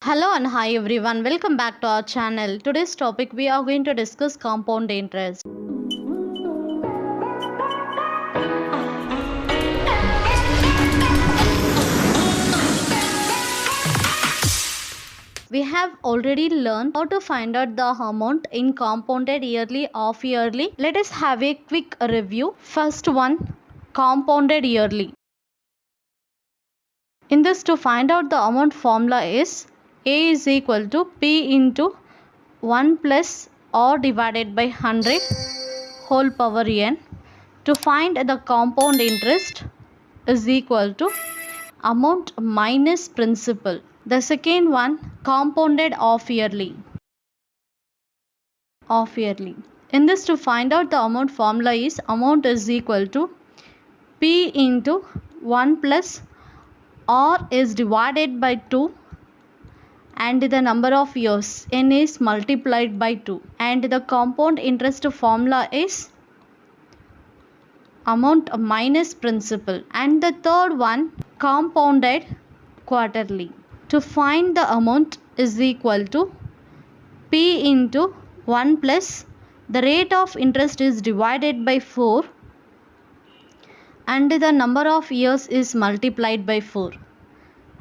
Hello and hi everyone, welcome back to our channel. Today's topic we are going to discuss compound interest. We have already learned how to find out the amount in compounded yearly, off yearly. Let us have a quick review. First one, compounded yearly. In this, to find out the amount, formula is A is equal to P into 1 plus or divided by 100 whole power n. To find the compound interest is equal to amount minus principal. The second one, compounded off yearly. In this, to find out the amount, formula is amount is equal to P into 1 plus R is divided by 2 and the number of years n is multiplied by 2, and the compound interest formula is amount minus principal. And the third one, compounded quarterly. To find the amount is equal to P into 1 plus the rate of interest is divided by 4 and the number of years is multiplied by 4.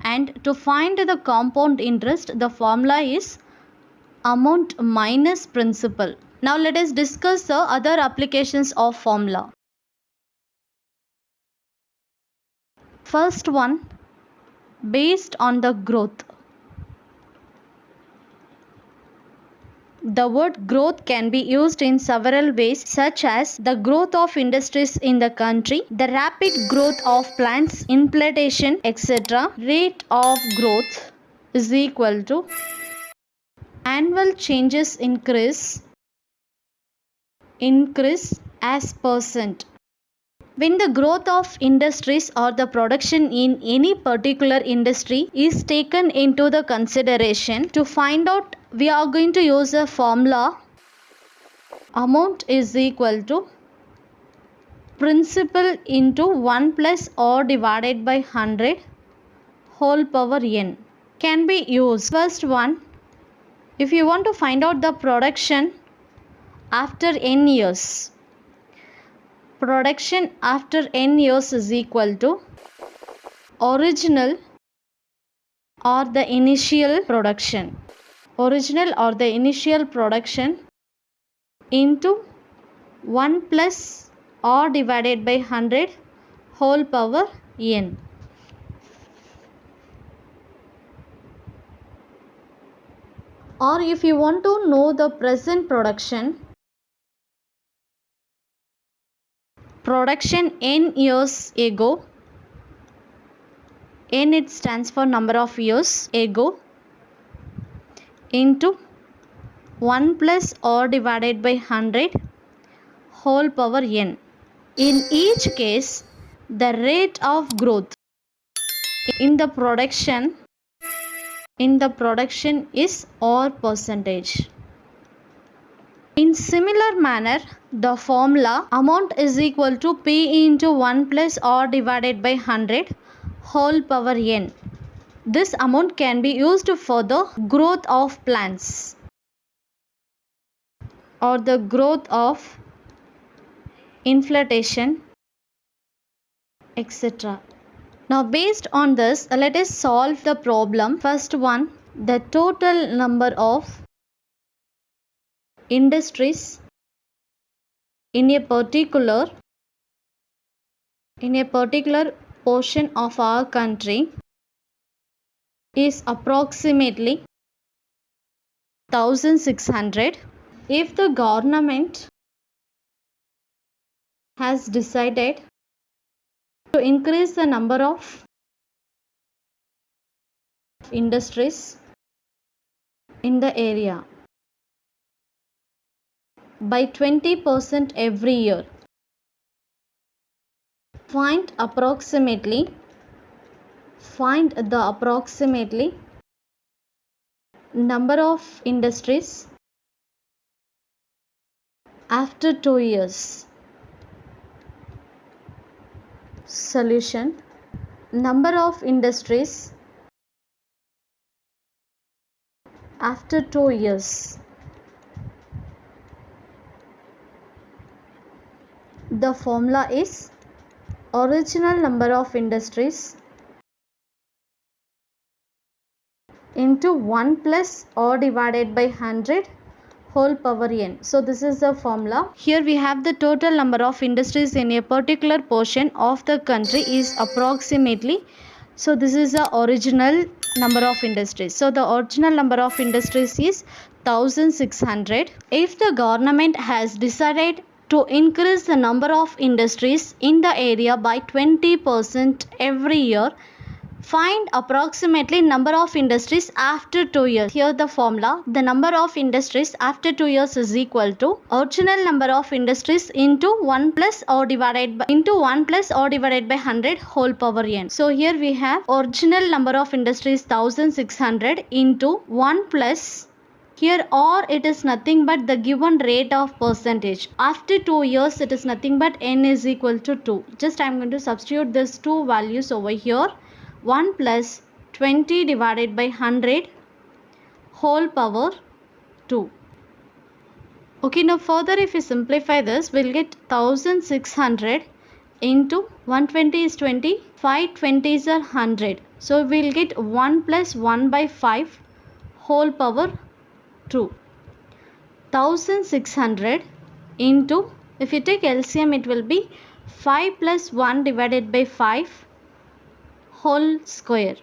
And to find the compound interest, the formula is amount minus principal. Now let us discuss the other applications of formula. First one, based on the growth. The word growth can be used in several ways, such as the growth of industries in the country, the rapid growth of plants, implantation, etc. Rate of growth is equal to annual changes increase as percent. When the growth of industries or the production in any particular industry is taken into the consideration, to find out we are going to use a formula amount is equal to principal into 1 plus or divided by 100 whole power n can be used. First one, if you want to find out the production after n years, production after n years is equal to original or the initial production into 1 plus or divided by 100 whole power n. Or if you want to know the present production n years ago, n it stands for number of years ago, into 1 plus or divided by 100 whole power n. In each case, the rate of growth in the production is or percentage. In similar manner, the formula amount is equal to P into 1 plus or divided by 100 whole power n. This amount can be used for the growth of plants or the growth of inflation, etc. Now based on this, let us solve the problem. First one, the total number of industries in a particular portion of our country is approximately 1600. If the government has decided to increase the number of industries in the area by 20% every year, find the approximately number of industries after 2 years. Solution: number of industries after 2 years. The formula is original number of industries into 1 plus or divided by 100 whole power n. So this is the formula. Here we have the total number of industries in a particular portion of the country is approximately. So this is the original number of industries. So the original number of industries is 1600. If the government has decided to increase the number of industries in the area by 20% every year, find approximately number of industries after 2 years. Here the formula, the number of industries after 2 years is equal to original number of industries into 1 plus or divided by 100 whole power n. So here we have original number of industries 1600 into 1 plus, here or it is nothing but the given rate of percentage. After 2 years it is nothing but n is equal to 2. Just I am going to substitute these two values over here. 1 plus 20 divided by 100 whole power 2. Okay, now further if we simplify this, we'll get 1600 into 120 is 20, 5 20s are 100. So we'll get 1 plus 1 by 5 whole power 2. 1600 into, if you take LCM it will be 5 plus 1 divided by 5 whole square.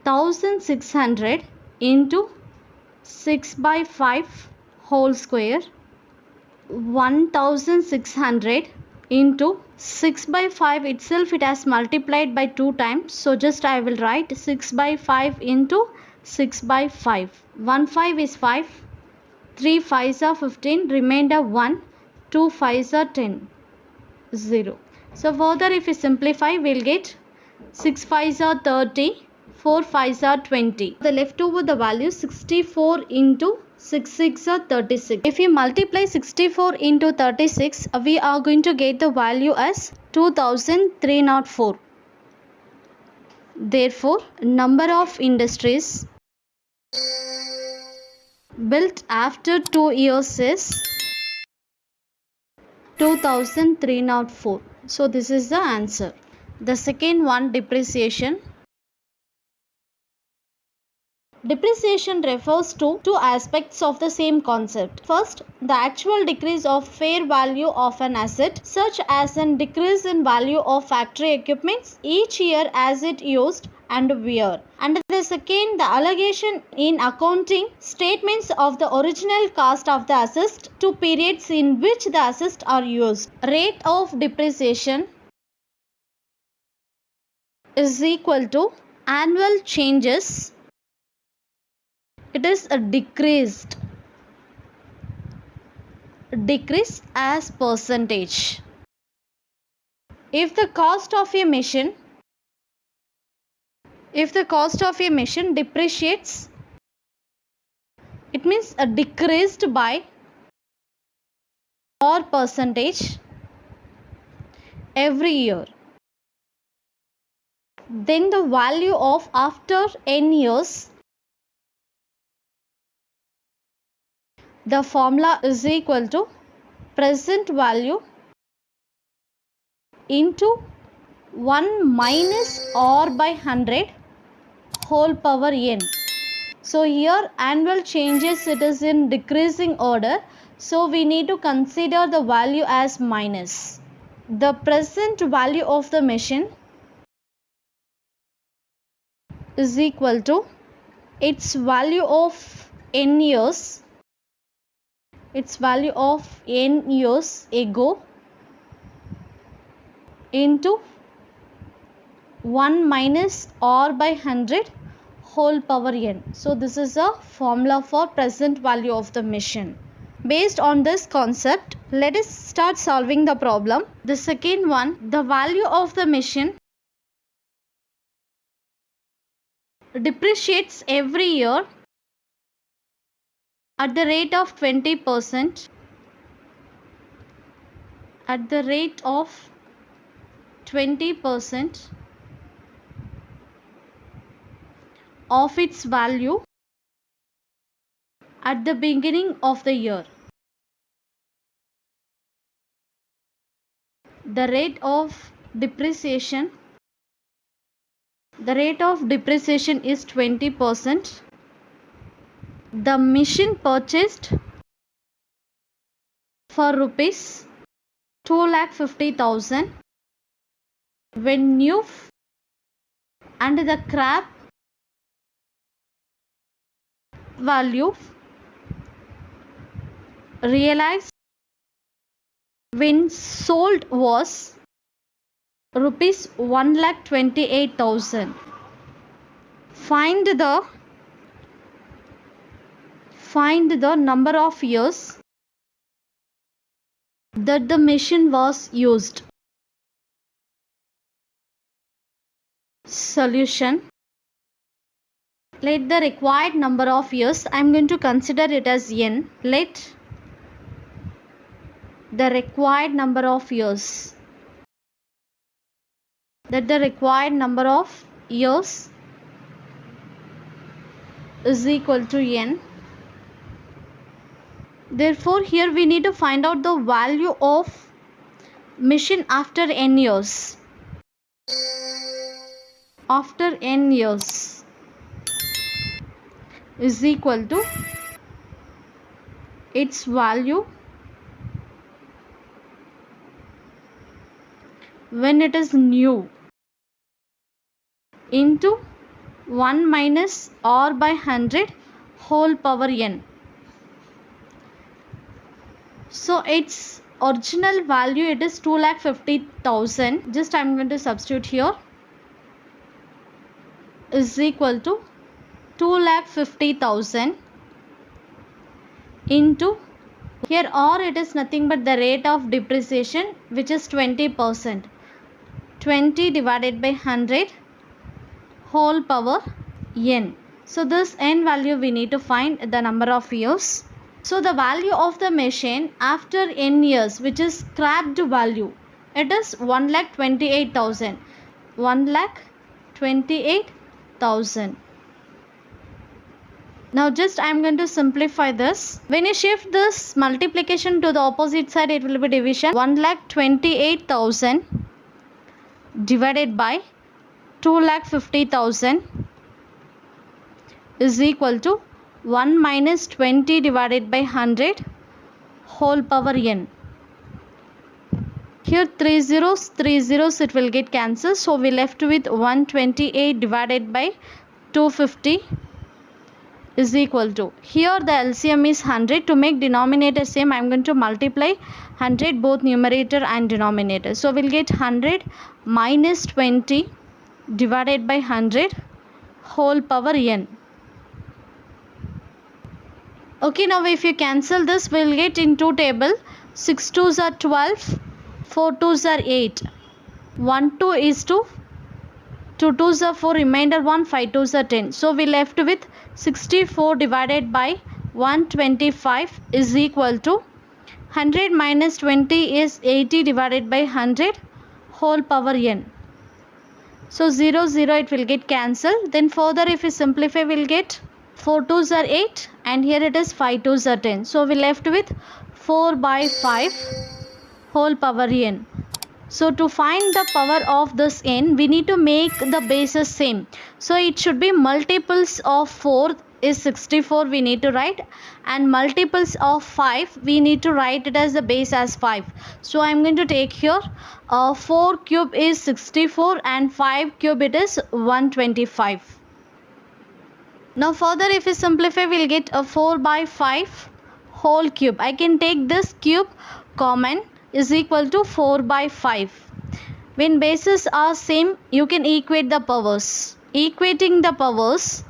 1600 into 6 by 5 whole square. 1600 into 6 by 5 itself it has multiplied by 2 times. So just I will write 6 by 5 into 6 by 5. 1 5 is 5. 3 5s are 15. Remainder 1. 2 5s are 10. 0. So further if we simplify, we'll get 6 5s are 30, 4 5s are 20. The leftover the value 64 into 6 6 are 36. If you multiply 64 into 36, we are going to get the value as 2304. Therefore, number of industries built after 2 years is 2304. So this is the answer. The second one, depreciation. Depreciation refers to two aspects of the same concept. First, the actual decrease of fair value of an asset, such as a decrease in value of factory equipments each year as it used and wear. And the second, the allocation in accounting statements of the original cost of the assets to periods in which the assets are used. Rate of depreciation is equal to annual changes. It is a decrease as percentage. If the cost of a machine depreciates, it means a decreased by or percentage every year. Then the value of after n years, the formula is equal to present value into 1 minus or by 100 whole power n. So here annual changes, it is in decreasing order. So we need to consider the value as minus. The present value of the machine is equal to its value of n years. Its value of n years ago into 1 minus or by 100 whole power n. So this is a formula for present value of the machine. Based on this concept, let us start solving the problem. The second one, the value of the machine depreciates every year at the rate of 20%. At the rate of 20% of its value at the beginning of the year. The rate of depreciation is 20%. The machine purchased for rupees 2,50,000 when new and the scrap value realized when sold was rupees 1,28,000. Find the number of years that the machine was used. Solution. Let the required number of years, I am going to consider it as n. Let the required number of years, is equal to n. Therefore, here we need to find out the value of machine after n years. After n years is equal to its value when it is new into 1 minus r by 100 whole power n. So its original value, it is 2,50,000. Just I am going to substitute here, is equal to 2,50,000 into, here r it is nothing but the rate of depreciation, which is 20%. 20 divided by 100 whole power n. So this n value we need to find the number of years. So the value of the machine after n years, which is scrapped value, it is 1,28,000. 1,28,000. Now just I am going to simplify this. When you shift this multiplication to the opposite side, it will be division. 1,28,000 divided by 2,50,000 is equal to 1 minus 20 divided by 100 whole power n. Here 3 zeros it will get cancelled, so we left with 128 divided by 250 is equal to, here the LCM is 100. To make denominator same, I am going to multiply 100 both numerator and denominator. So we'll get 100 minus 20 divided by 100 whole power n. Okay, now if you cancel this, we'll get into table 6 2s are 12, 4 2s are 8, 1 2 is 2, 2 2s are 4, remainder 1, 5 2s are 10. So we left with 64 divided by 125 is equal to 100 minus 20 is 80 divided by 100 whole power n. So 0 0 it will get cancelled. Then further if we simplify, we'll get 4 2s are 8 and here it is 5 2s are 10. So we left with 4 by 5 whole power n. So to find the power of this n, we need to make the bases same. So it should be multiples of 4 is 64 we need to write, and multiples of 5 we need to write it as the base as 5. So I am going to take here 4 cube is 64 and 5 cube it is 125. Now further if we simplify, we'll get a 4 by 5 whole cube. I can take this cube common, is equal to 4 by 5. When bases are same, you can equate the powers. Equating the powers,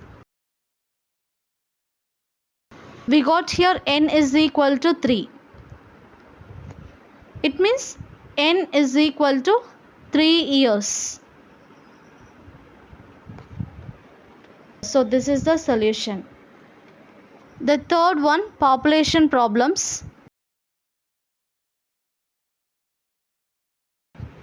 we got here n is equal to 3. It means n is equal to 3 years. So this is the solution. The third one, population problems.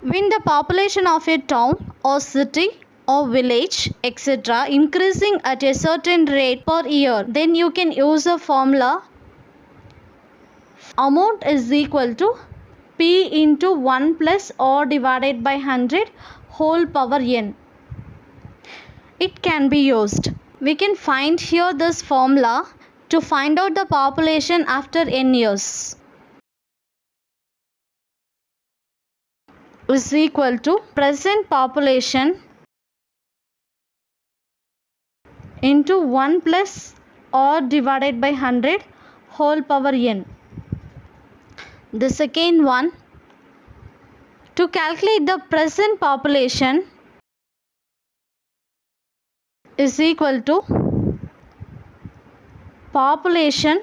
When the population of a town or city or village, etc., increasing at a certain rate per year, then you can use a formula amount is equal to P into 1 plus or divided by 100 whole power n. It can be used. We can find here this formula to find out the population after n years. Is equal to present population into 1 plus or divided by 100 whole power n. The second one, to calculate the present population is equal to population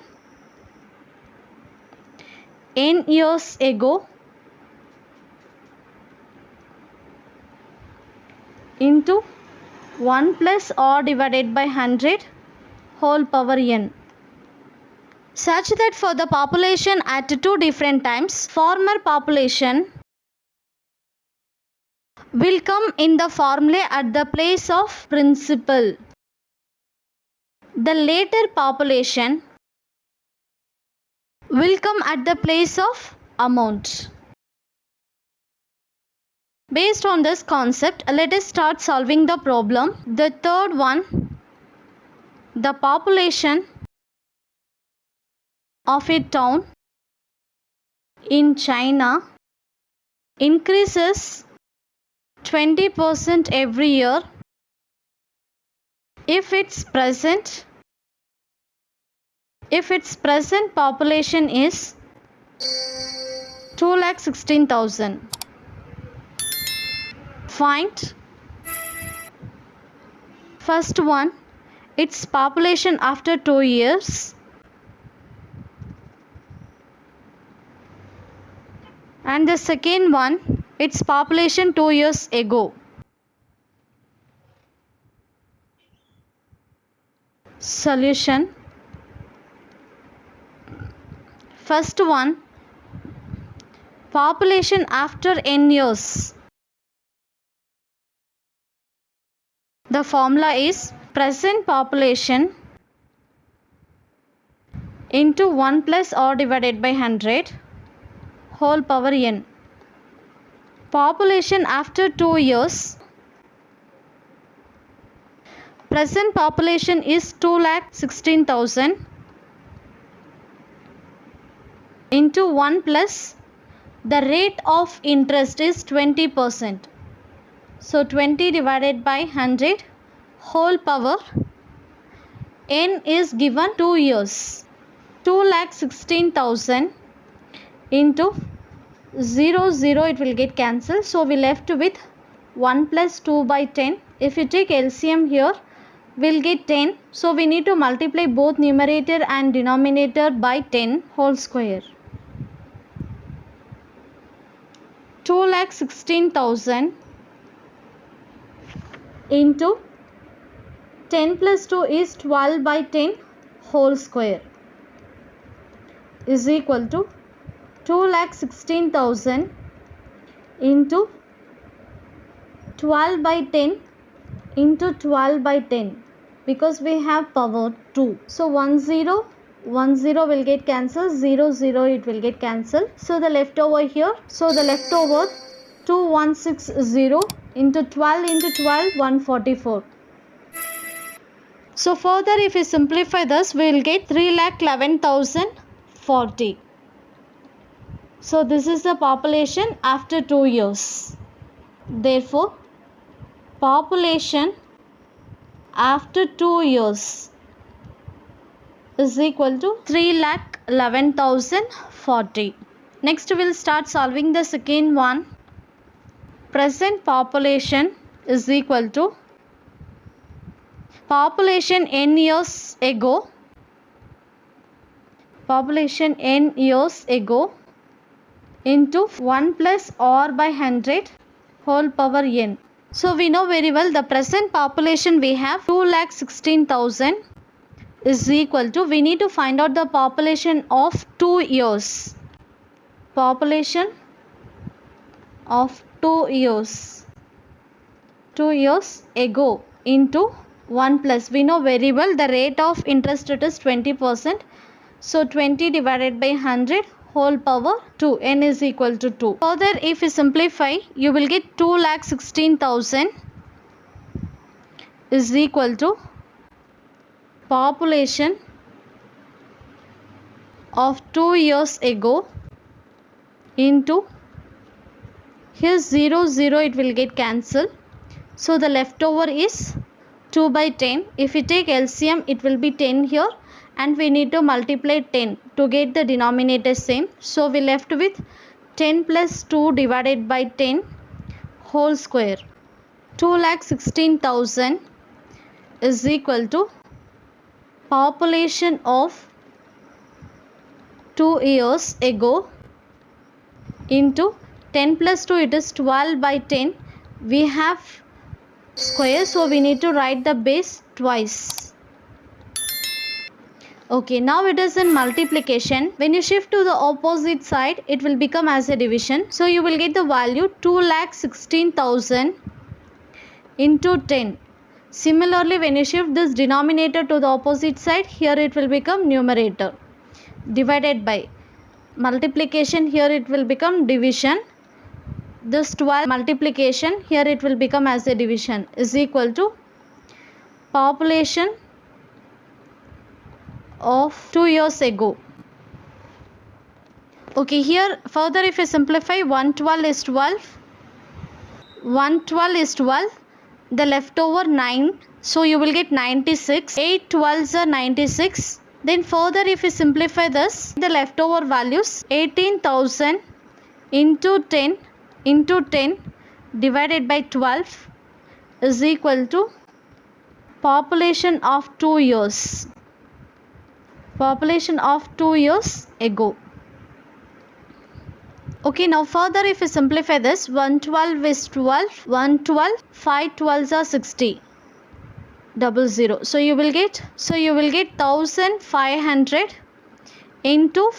n years ago into 1 plus or divided by 100 whole power n, such that for the population at two different times, former population will come in the formula at the place of principal. The later population will come at the place of amount. Based on this concept, let us start solving the problem. The third one, the population of a town in China increases 20% every year if its present population is 2,16,000. Find first one, its population after 2 years, and the second one, its population 2 years ago. Solution. First one, population after n years. The formula is present population into 1 plus or divided by 100 whole power n. Population after 2 years. Present population is 2,16,000 into 1 plus the rate of interest is 20%. So 20 divided by 100 whole power n is given 2 years. 2,16,000 into 0 0, it will get cancelled. So we left with 1 plus 2 by 10. If you take LCM here, we'll get 10. So we need to multiply both numerator and denominator by 10 whole square. 2,16,000 into 10 plus 2 is 12 by 10 whole square is equal to 2,16,000 into 12 by 10 into 12 by 10, because we have power 2. So 1 0 will get cancelled, 0 0 it will get cancelled. So the leftover here, 2160 into 12 into 12, 144. So further if we simplify this, we will get 3,11,040. So this is the population after 2 years. Therefore, population after 2 years is equal to 3,11,040. Next we will start solving the second one. Present population is equal to population n years ago. Population n years ago into 1 plus or by 100 whole power n. So we know very well the present population we have 2,16,000 is equal to, we need to find out the population of 2 years. Population of 2 years 2 years ago into 1 plus, we know very well the rate of interest rate is 20%. So 20 divided by 100 whole power 2, n is equal to 2. Further, if you simplify, you will get 2,16,000 is equal to population of 2 years ago into, here 0 0 it will get cancelled, so the leftover is 2 by 10. If we take LCM, it will be 10 here, and we need to multiply 10 to get the denominator same. So we left with 10 plus 2 divided by 10 whole square. 2,16,000 is equal to population of 2 years ago into 10 plus 2, it is 12 by 10. We have square, so we need to write the base twice. Okay, now it is in multiplication. When you shift to the opposite side, it will become as a division. So you will get the value 2,16,000 into 10. Similarly, when you shift this denominator to the opposite side, here it will become numerator. Divided by multiplication, here it will become division. This 12 multiplication, here it will become as a division, is equal to population of 2 years ago. Okay, here further if you simplify, 112 is 12, 112 is 12, the leftover 9, so you will get 96, 8 12s are 96. Then further if you simplify this, the leftover values 18,000 into 10 divided by 12 is equal to population of 2 years. Population of 2 years ago. Okay, now further if you simplify this, 112 is 12, 112, 5 12s are 60, 00. So you will get 1,500 into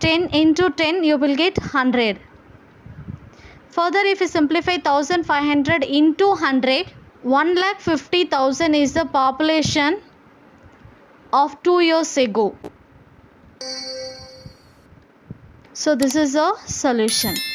10 into 10, you will get 100. Further if you simplify 1,500 into 100, 1,50,000 is the population of 2 years ago. So this is a solution.